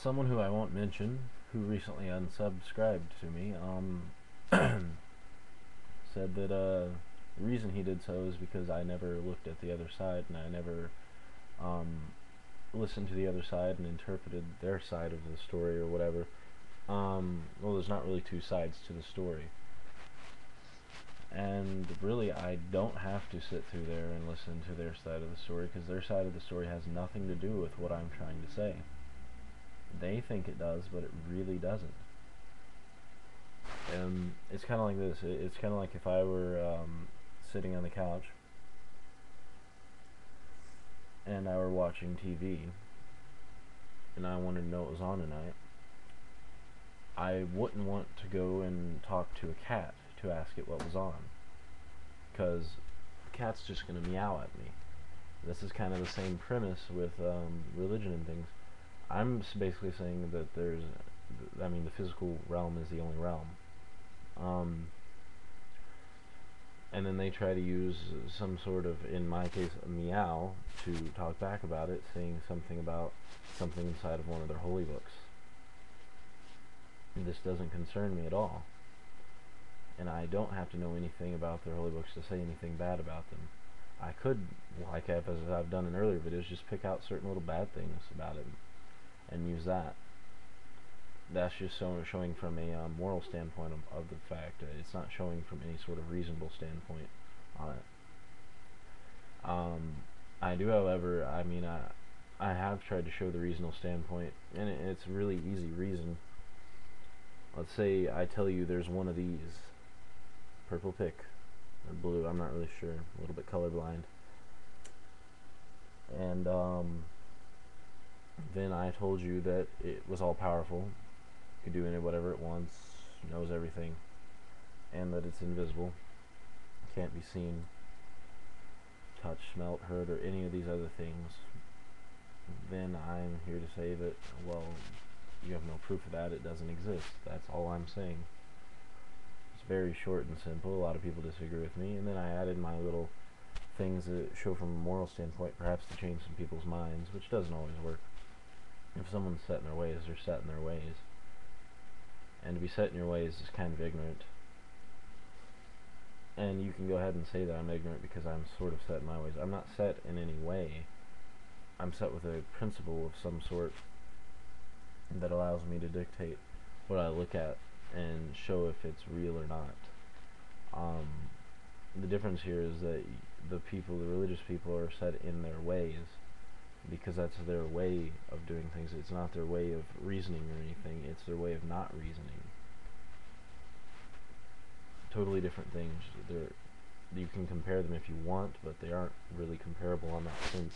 Someone who I won't mention, who recently unsubscribed to me, said that the reason he did so is because I never looked at the other side, and I never listened to the other side and interpreted their side of the story or whatever. Well, there's not really two sides to the story. And really, I don't have to sit through there and listen to their side of the story, because their side of the story has nothing to do with what I'm trying to say. They think it does, but it really doesn't. And it's kind of like this. It's kind of like if I were sitting on the couch and I were watching TV and I wanted to know what was on tonight. I wouldn't want to go and talk to a cat to ask it what was on, because the cat's just going to meow at me. This is kind of the same premise with religion and things. I'm basically saying that the physical realm is the only realm. And then they try to use some sort of, in my case, a meow to talk back about it, saying something about something inside of one of their holy books. This doesn't concern me at all. And I don't have to know anything about their holy books to say anything bad about them. I could, like as I've done in earlier videos, just pick out certain little bad things about it and use that. That's just showing from a moral standpoint of the fact. It's not showing from any sort of reasonable standpoint on it. I do, however, I have tried to show the reasonable standpoint, and it's a really easy reason. Let's say I tell you there's one of these, purple pick, or blue, I'm not really sure, a little bit colorblind. And then I told you that it was all powerful, could do whatever it wants, knows everything, and that it's invisible, can't be seen, touched, smelt, heard, or any of these other things. Then I'm here to say that, well, you have no proof of that, it doesn't exist. That's all I'm saying. It's very short and simple. A lot of people disagree with me, and then I added my little things that show from a moral standpoint, perhaps to change some people's minds, which doesn't always work. If someone's set in their ways, they're set in their ways. And to be set in your ways is kind of ignorant. And you can go ahead and say that I'm ignorant because I'm sort of set in my ways. I'm not set in any way. I'm set with a principle of some sort that allows me to dictate what I look at and show if it's real or not. The difference here is that the religious people, are set in their ways because that's their way of doing things. It's not their way of reasoning or anything, it's their way of not reasoning. Totally different things. You can compare them if you want, but they aren't really comparable on that sense.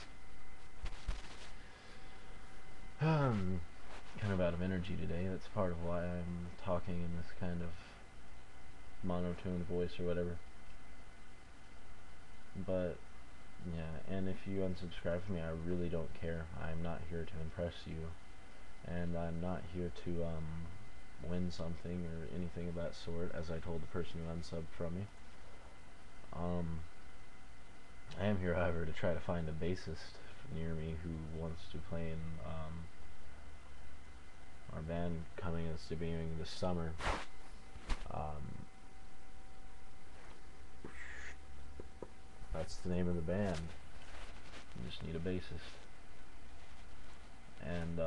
Kind of out of energy today. That's part of why I'm talking in this kind of monotone voice or whatever. But yeah, and if you unsubscribe from me, I really don't care. I'm not here to impress you, and I'm not here to win something or anything of that sort, as I told the person who unsubbed from me. I am here, however, to try to find a bassist near me who wants to play in our band coming is debuting this summer. That's the name of the band. You just need a bassist. And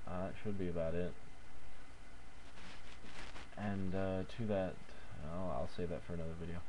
that should be about it. And to that, I'll save that for another video.